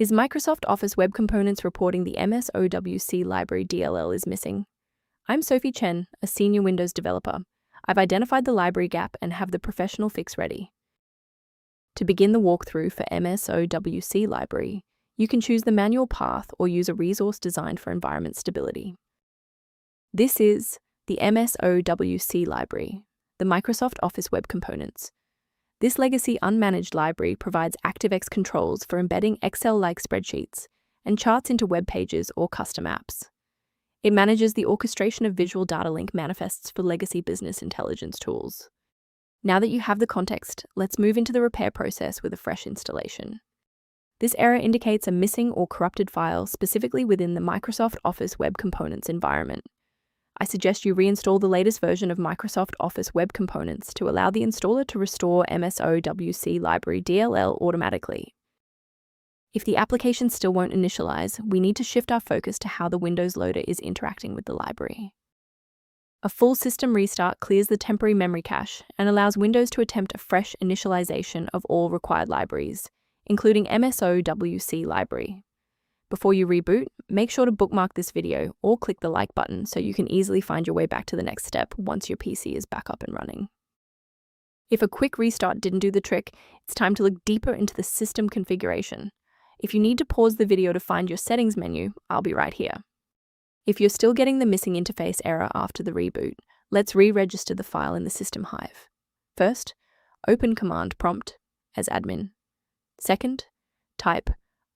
Is Microsoft Office Web Components reporting the Msowc library DLL is missing? I'm Sophie Chen, a senior Windows developer. I've identified the library gap and have the professional fix ready. To begin the walkthrough for Msowc library, you can choose the manual path or use a resource designed for environment stability. This is the Msowc library, the Microsoft Office Web Components. This legacy unmanaged library provides ActiveX controls for embedding Excel-like spreadsheets and charts into web pages or custom apps. It manages the orchestration of visual data link manifests for legacy business intelligence tools. Now that you have the context, let's move into the repair process with a fresh installation. This error indicates a missing or corrupted file specifically within the Microsoft Office Web Components environment. I suggest you reinstall the latest version of Microsoft Office Web Components to allow the installer to restore Msowc library DLL automatically. If the application still won't initialize, we need to shift our focus to how the Windows loader is interacting with the library. A full system restart clears the temporary memory cache and allows Windows to attempt a fresh initialization of all required libraries, including Msowc library. Before you reboot, make sure to bookmark this video or click the like button so you can easily find your way back to the next step once your PC is back up and running. If a quick restart didn't do the trick, it's time to look deeper into the system configuration. If you need to pause the video to find your settings menu, I'll be right here. If you're still getting the missing interface error after the reboot, let's re-register the file in the system Hive. First, open command prompt as admin. Second, type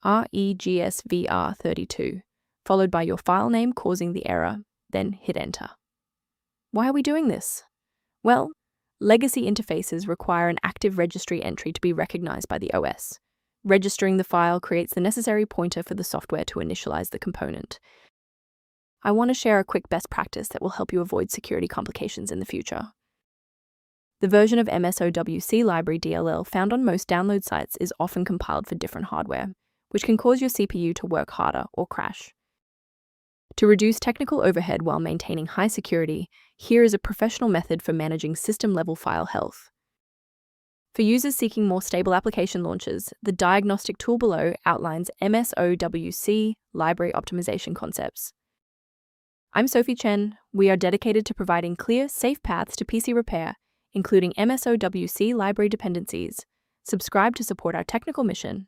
regsvr32, followed by your file name causing the error, then hit enter. Why are we doing this? Well, legacy interfaces require an active registry entry to be recognized by the OS. Registering the file creates the necessary pointer for the software to initialize the component. I want to share a quick best practice that will help you avoid security complications in the future. The version of Msowc library DLL found on most download sites is often compiled for different hardware, which can cause your CPU to work harder or crash. To reduce technical overhead while maintaining high security, here is a professional method for managing system-level file health. For users seeking more stable application launches, the diagnostic tool below outlines Msowc library optimization concepts. I'm Sophie Chen. We are dedicated to providing clear, safe paths to PC repair, including Msowc library dependencies. Subscribe to support our technical mission.